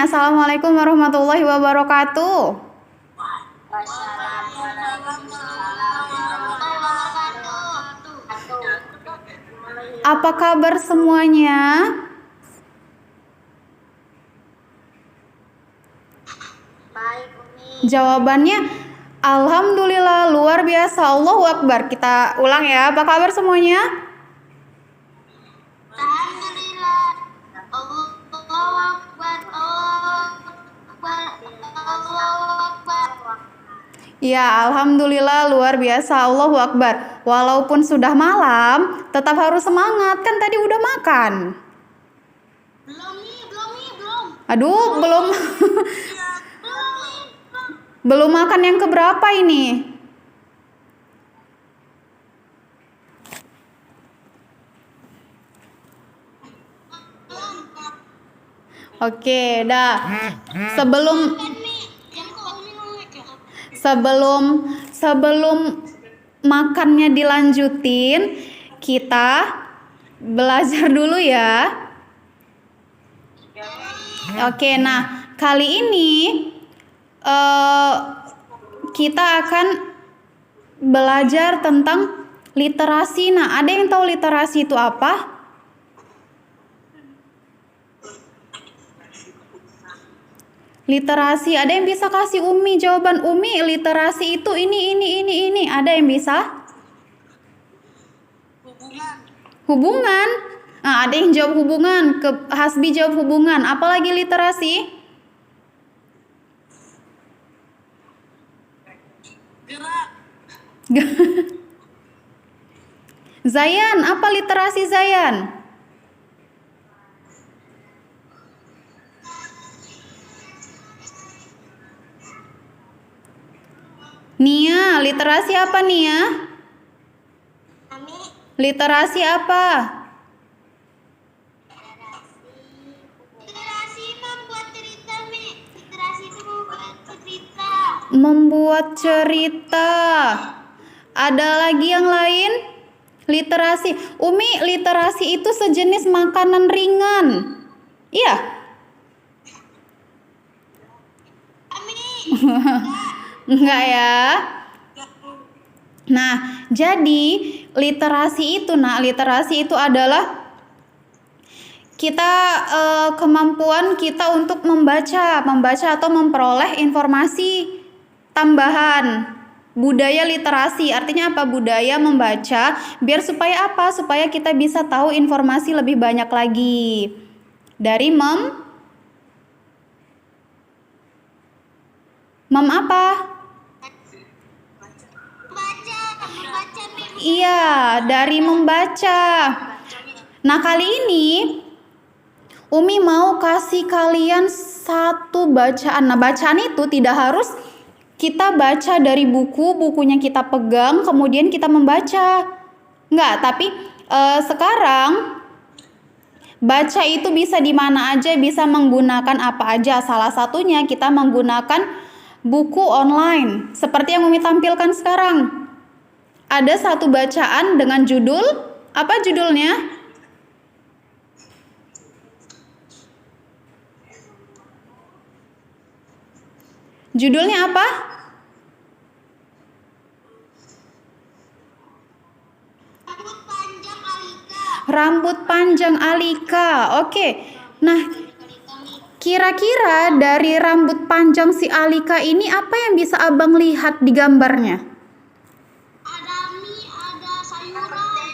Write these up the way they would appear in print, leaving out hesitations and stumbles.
Assalamualaikum warahmatullahi wabarakatuh. Apa kabar semuanya? Baik, Umi. Jawabannya alhamdulillah, luar biasa, Allahu Akbar. Kita ulang ya. Apa kabar semuanya? Alhamdulillah. Allahu Akbar. Allahu Akbar. Ya, alhamdulillah, luar biasa, Allahu Akbar. Walaupun sudah malam, tetap harus semangat. Kan tadi udah makan. Belum. Aduh, belum belum makan yang keberapa ini? Oke, dah. Sebelum makannya dilanjutin, kita belajar dulu ya. Oke, nah kali ini kita akan belajar tentang literasi. Nah, ada yang tahu literasi itu apa? Literasi, ada yang bisa kasih Umi jawaban? Umi, literasi itu ini. Ada yang bisa? Hubungan. Nah, ada yang jawab hubungan. Hasbi jawab hubungan. Apalagi literasi? Zayan, apa literasi Zayan? Nia, literasi apa Nia? Literasi apa? Literasi membuat cerita, Mi. Literasi itu membuat cerita. Membuat cerita. Ada lagi yang lain? Literasi. Umi, literasi itu sejenis makanan ringan. Iya. Enggak ya. Nah, jadi literasi itu adalah kita kemampuan kita untuk membaca atau memperoleh informasi tambahan. Budaya literasi artinya apa? Budaya membaca biar supaya apa? Supaya kita bisa tahu informasi lebih banyak lagi dari mem apa? Membaca, Mi. Iya, dari membaca. Nah, kali ini Umi mau kasih kalian satu bacaan. Nah, bacaan itu tidak harus kita baca dari bukunya kita pegang, kemudian kita membaca. Enggak, tapi sekarang baca itu bisa di mana aja, bisa menggunakan apa aja. Salah satunya kita menggunakan buku online. Seperti yang Umi tampilkan sekarang. Ada satu bacaan dengan judul, apa judulnya? Judulnya apa? Rambut panjang Alika. Oke. Nah, kira-kira dari rambut panjang si Alika ini apa yang bisa Abang lihat di gambarnya? Ada mie, ada sayuran.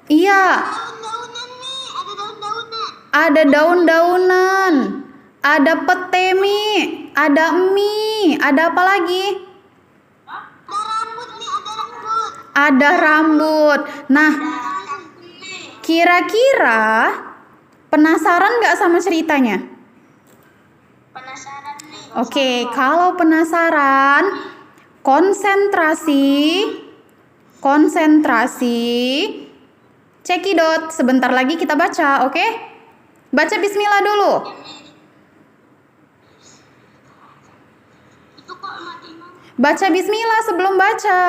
Iya, Daun-daunan, Mi. Ada daun-daunan. ada daun-daunan. Ada pete mie, ada mie, ada apa lagi? Ada rambut, Mi. Ada rambut. Ada rambut. Nah, kira-kira penasaran nggak sama ceritanya? Penasaran, Mi. Oke, kalau penasaran, konsentrasi, cekidot. Sebentar lagi kita baca, oke? Baca bismillah dulu. Itu kok mati, Ma. Baca bismillah sebelum baca.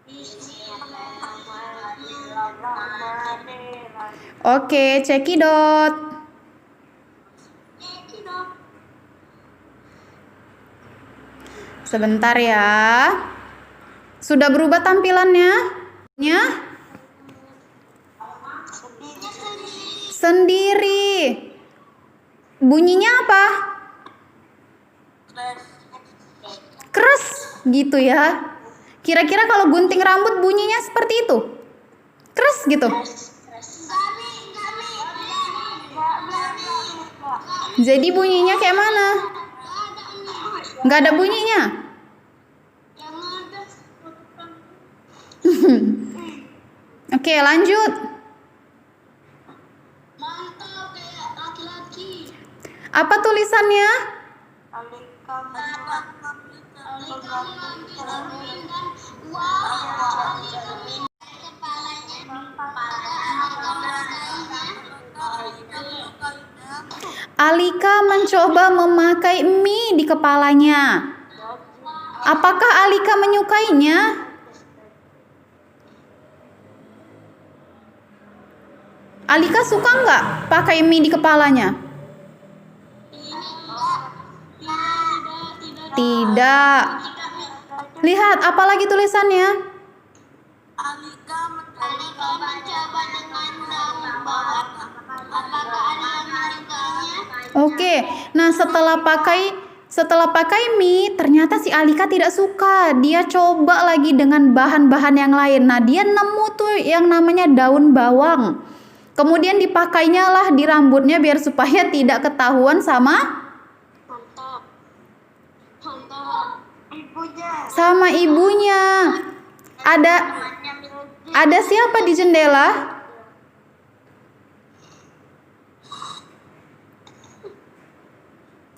Bismillahirrahmanirrahim. Oke, cekidot. Sebentar ya. Sudah berubah tampilannya? Ya? Sendiri. Bunyinya apa? Keras gitu ya. Kira-kira kalau gunting rambut bunyinya seperti itu? Keras gitu. Jadi bunyinya kayak mana? Nggak ada bunyinya. Oke, lanjut. Mantap kayak laki-laki. Apa tulisannya? Alika mencoba memakai mie di kepalanya. Apakah Alika menyukainya? Alika suka nggak pakai mie di kepalanya? Tidak. Lihat, apalagi tulisannya? Alika mencoba dengan daun bawang. Apakah Alika menyukainya? Oke. Nah, setelah pakai mie, ternyata si Alika tidak suka. Dia coba lagi dengan bahan-bahan yang lain. Nah, dia nemu tuh yang namanya daun bawang. Kemudian dipakainya lah di rambutnya biar supaya tidak ketahuan sama ibunya. Ada siapa di jendela?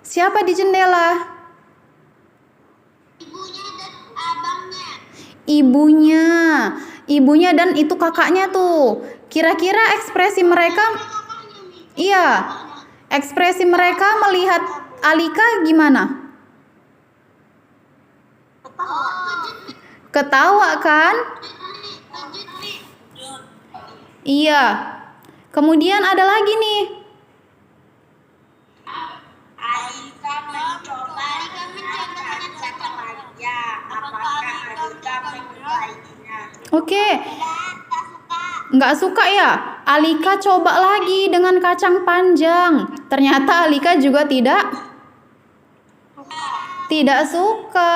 Siapa di jendela? Ibunya dan abangnya. Ibunya dan itu kakaknya tuh. Kira-kira ekspresi mereka, iya, ekspresi mereka melihat Alika gimana? Ketawa kan? Iya. Kemudian ada lagi nih. Alika mencoba dengan kacang raja. Apakah Alika menyukainya? Oke. Nggak suka ya? Alika coba lagi dengan kacang panjang. Ternyata Alika juga tidak suka.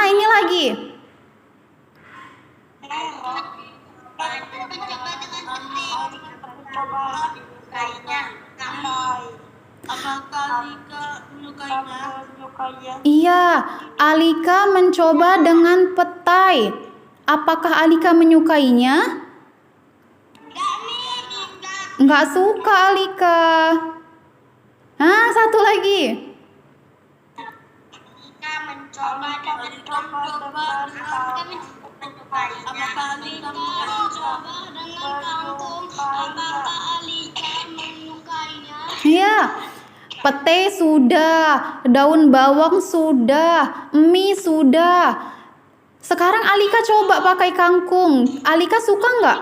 Ini lagi. Iya, Alika mencoba dengan petai. Apakah Alika menyukainya? Nggak suka Alika. Satu lagi. Alika mencoba dengan kangkung. Apakah Alika menyukainya? Iya. Pete sudah, daun bawang sudah, mie sudah. Sekarang Alika coba pakai kangkung. Alika suka nggak?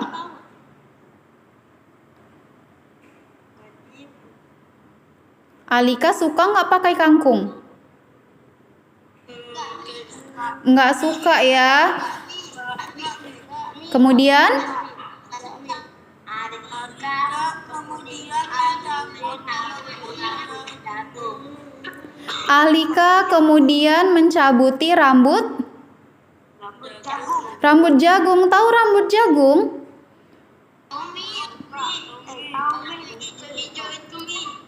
Alika suka nggak pakai kangkung? Nggak suka ya. Kemudian? Alika kemudian mencabuti rambut jagung. Tahu rambut jagung?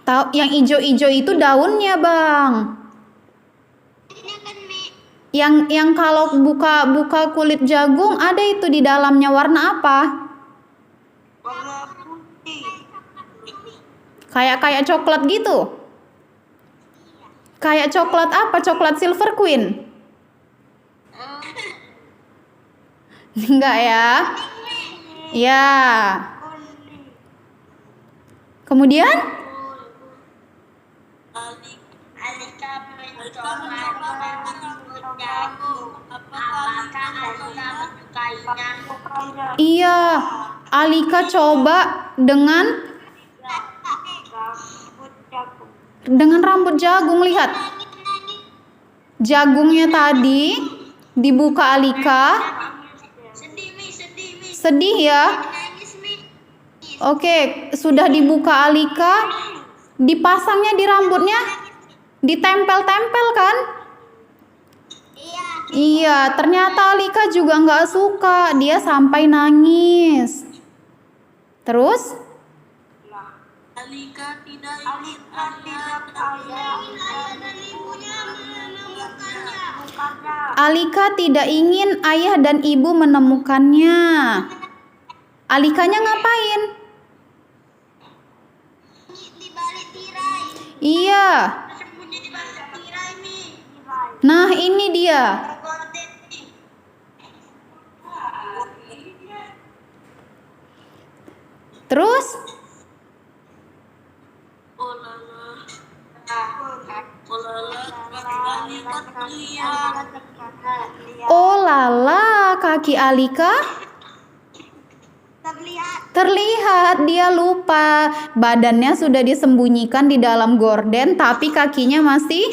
Tahu yang ijo-ijo itu daunnya, Bang. Yang kalau buka kulit jagung ada itu di dalamnya warna apa? Warna putih. Kayak coklat gitu. Kayak coklat apa? Coklat Silver Queen? Enggak ya? Ya. Kemudian? Alika mencoba rambut jagung. Apakah Alika menyukainya? Iya. Alika coba dengan rambut jagung. Lihat. Jagungnya tadi dibuka Alika. Sedih Mi, sedih Mi. Sedih ya? Nangis Mi. Oke, sudah dibuka Alika. Dipasangnya di rambutnya. Ditempel-tempel kan? Iya. Iya, ternyata Alika juga nggak suka. Dia sampai nangis. Terus? Alika tidak ingin Ayah dan ibunya menemukannya. Alika tidak ingin ayah dan ibu menemukannya. Alikanya ngapain? Di balik tirai. Iya. Sembunyi di balik tirai Mi. Nah, ini dia. Gorden Mi. Terus? Oh lala, kaki Alika Terlihat. terlihat. Dia lupa. Badannya sudah disembunyikan di dalam gorden, tapi kakinya masih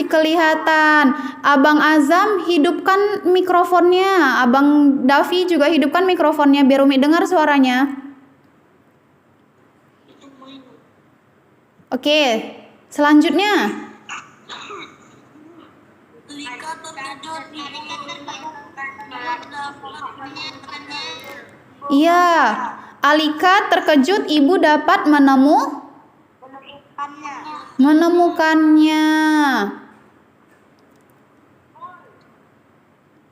kelihatan. Abang Azam, hidupkan mikrofonnya. Abang Davi juga hidupkan mikrofonnya biar Umi dengar suaranya. Oke, selanjutnya. Alika terkejut Iya, Alika terkejut ibu dapat menemukannya.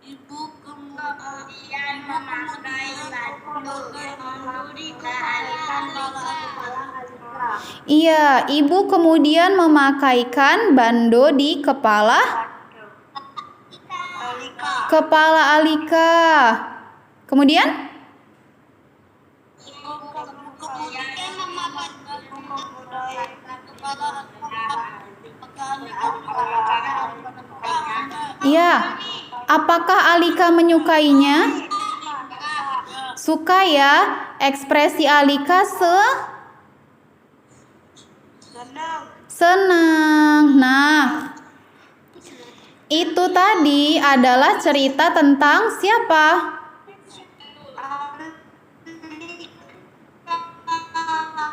ibu Kemudian memakai batu di kepala Alika. Iya, ibu kemudian memakaikan bando di kepala Alika. Kemudian? Kemudian memakai Iya. Apakah Alika menyukainya? Suka ya. Ekspresi Alika senang. Nah, itu tadi adalah cerita tentang siapa?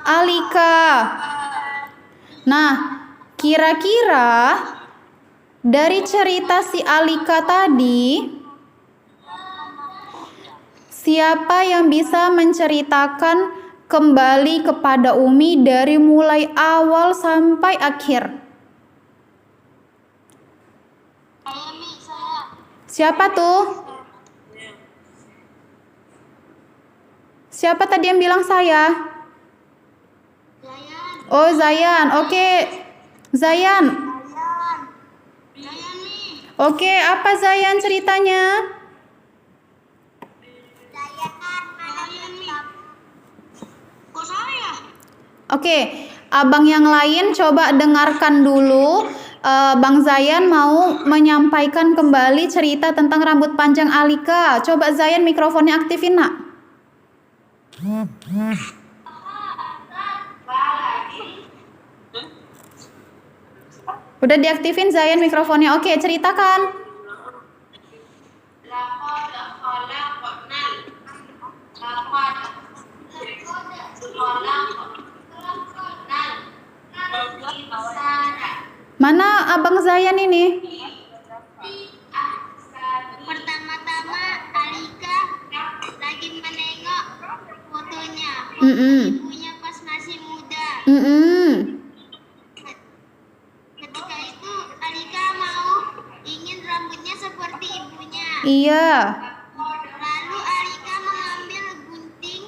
Alika. Nah, kira-kira dari cerita si Alika tadi, siapa yang bisa menceritakan kembali kepada Umi dari mulai awal sampai akhir? Siapa tuh? Siapa tadi yang bilang saya? Oh, Zayan. Oke. Zayan. Oke, apa Zayan ceritanya? Oke, abang yang lain coba dengarkan dulu. Bang Zayan mau menyampaikan kembali cerita tentang rambut panjang Alika. Coba Zayan mikrofonnya aktifin, nak. Udah diaktifin Zayan mikrofonnya. Oke, ceritakan. Mana abang Zayan ini? Pertama-tama Alika lagi menengok fotonya. Ibunya pas masih muda. Ketika itu Alika ingin rambutnya seperti ibunya. Iya. Lalu Alika mengambil gunting.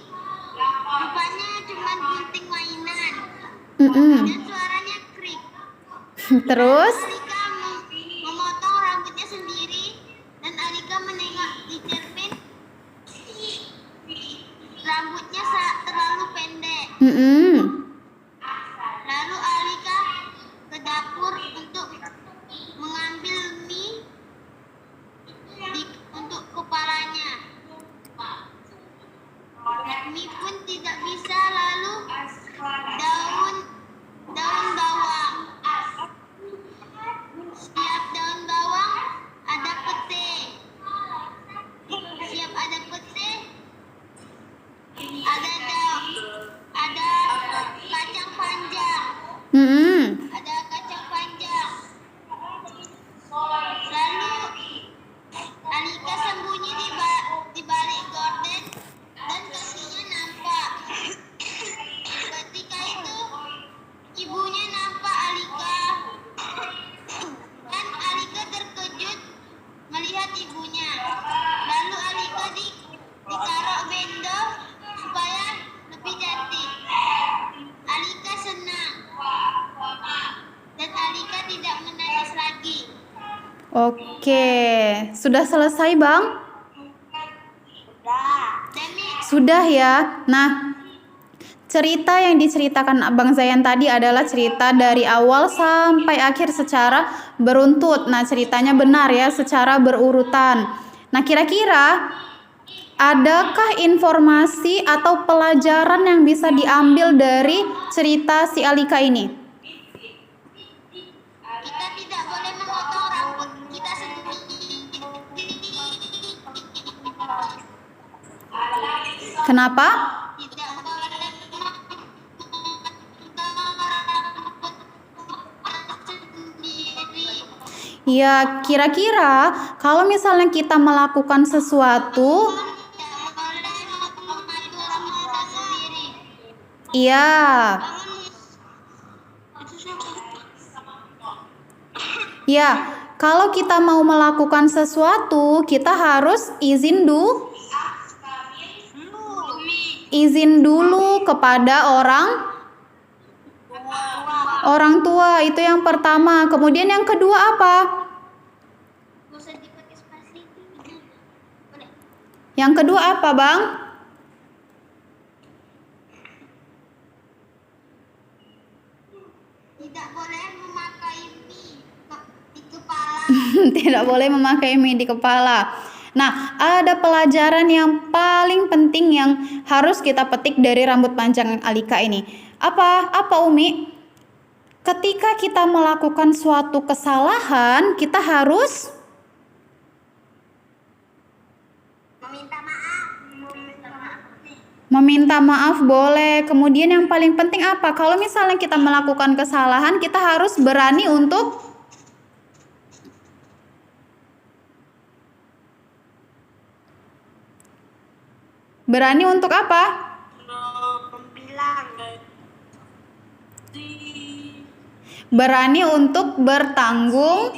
Rupanya cuma gunting mainan. Dan suaranya krik. Terus? Alika memotong rambutnya sendiri dan Alika menengok di cermin. Rambutnya terlalu pendek. Lalu Alika ke dapur untuk mengambil mie untuk kepalanya. Mie pun tidak bisa, lalu daun bawang. Oke, sudah selesai, Bang? Demi Sudah ya. Nah, cerita yang diceritakan Abang Zayan tadi adalah cerita dari awal sampai akhir secara beruntut. Nah, ceritanya benar ya, secara berurutan. Nah, kira-kira adakah informasi atau pelajaran yang bisa diambil dari cerita si Alika ini? kita tidak boleh memotong rambut kita sendiri. Kenapa? Tidak boleh memotong rambut sendiri. Ya, kira-kira kalau misalnya kita melakukan sesuatu, Tidak boleh memotong rambut kita sendiri. iya, ya, kalau kita mau melakukan sesuatu, kita harus izin dulu kepada orang tua. Itu yang pertama. Kemudian yang kedua apa? Gak usah dipakai spasi. Boleh. Yang kedua apa, Bang? Tidak boleh memakai mie di kepala. Tidak boleh memakai mie di kepala. Nah, ada pelajaran yang paling penting yang harus kita petik dari rambut panjang Alika ini. Apa, Umi? Ketika kita melakukan suatu kesalahan, kita harus Meminta maaf. meminta maaf, boleh. Kemudian yang paling penting apa? Kalau misalnya kita melakukan kesalahan, kita harus berani untuk apa? Bilang Berani untuk bertanggung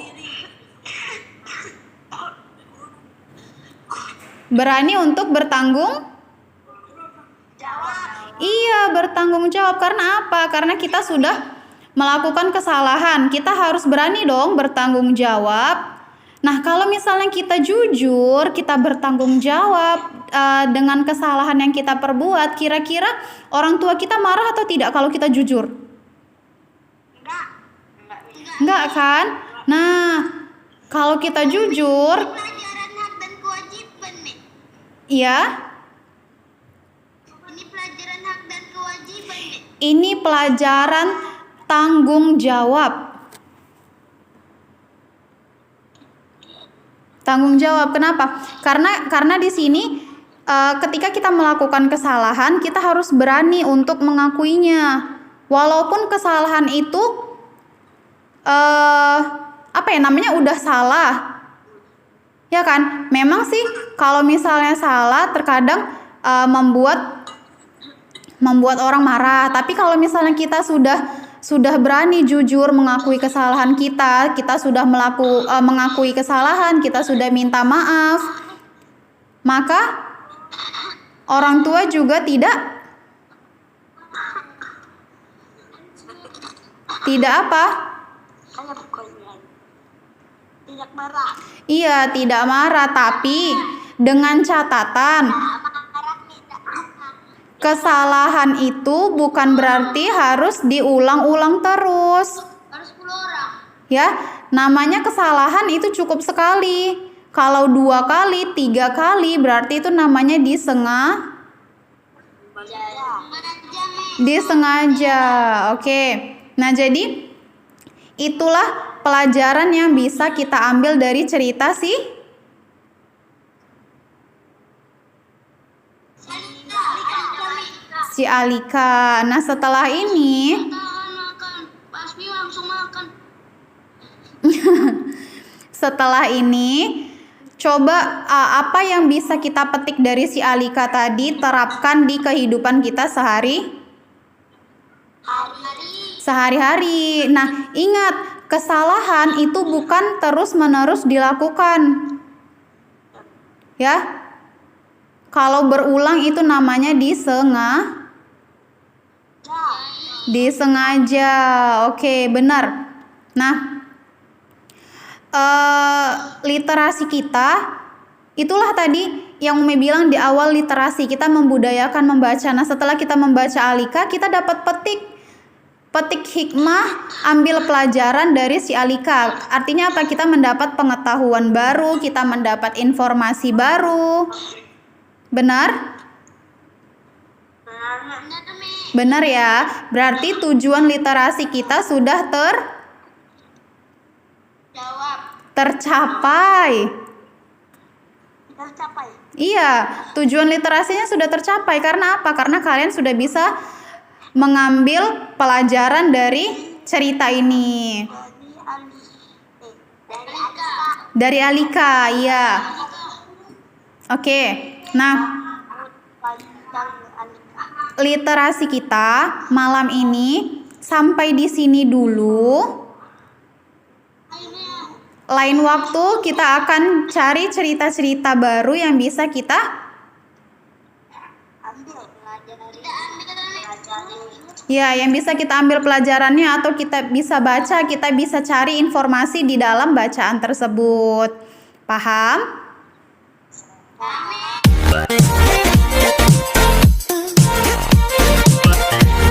Iya, bertanggung jawab. Karena apa? Karena kita sudah melakukan kesalahan. Kita harus berani dong bertanggung jawab. Nah, kalau misalnya kita jujur, kita bertanggung jawab dengan kesalahan yang kita perbuat, kira-kira orang tua kita marah atau tidak kalau kita jujur? Enggak kan? Nah, kalau kita jujur, Pelajaran hak dan kewajiban, Nek. ya, Ini pelajaran hak dan kewajiban, Nek. ini pelajaran tanggung jawab. Tanggung jawab. Kenapa? Karena di sini ketika kita melakukan kesalahan, kita harus berani untuk mengakuinya. Walaupun kesalahan itu udah salah. Ya kan? Memang sih kalau misalnya salah terkadang membuat orang marah. Tapi kalau misalnya kita sudah berani jujur mengakui kesalahan kita sudah mengakui kesalahan, kita sudah minta maaf, maka orang tua juga tidak apa? tidak marah. Iya, tidak marah, tapi dengan catatan kesalahan itu bukan berarti harus diulang-ulang terus. Harus 10 orang. Ya, namanya kesalahan itu cukup sekali. Kalau 2 kali, 3 kali, berarti itu namanya disengaja. Oke. Nah, jadi itulah pelajaran yang bisa kita ambil dari cerita si Alika. Nah, setelah ini Makan. Pasmi langsung makan. Setelah ini, coba apa yang bisa kita petik dari si Alika tadi, terapkan di kehidupan kita sehari-hari. Nah, ingat, kesalahan itu bukan terus-menerus dilakukan. Ya. Kalau berulang itu namanya disengaja. Oke, benar. Nah, literasi kita, itulah tadi yang Umi bilang di awal, literasi kita membudayakan membaca. Nah, setelah kita membaca Alika, kita dapat petik hikmah, ambil pelajaran dari si Alika. Artinya apa? Kita mendapat pengetahuan baru, kita mendapat informasi baru. Benar? Benar. Benar, Mi. Benar ya. Berarti tujuan literasi kita sudah Jawab. tercapai. Tercapai. Iya, tujuan literasinya sudah tercapai. Karena apa? Karena kalian sudah bisa mengambil pelajaran dari cerita ini. Dari Ali. Dari Alika, iya. Oke. Nah, literasi kita malam ini sampai di sini dulu. Lain waktu kita akan cari cerita-cerita baru yang bisa kita Ambil. ya, yang bisa kita ambil pelajarannya, atau kita bisa baca, kita bisa cari informasi di dalam bacaan tersebut. Paham?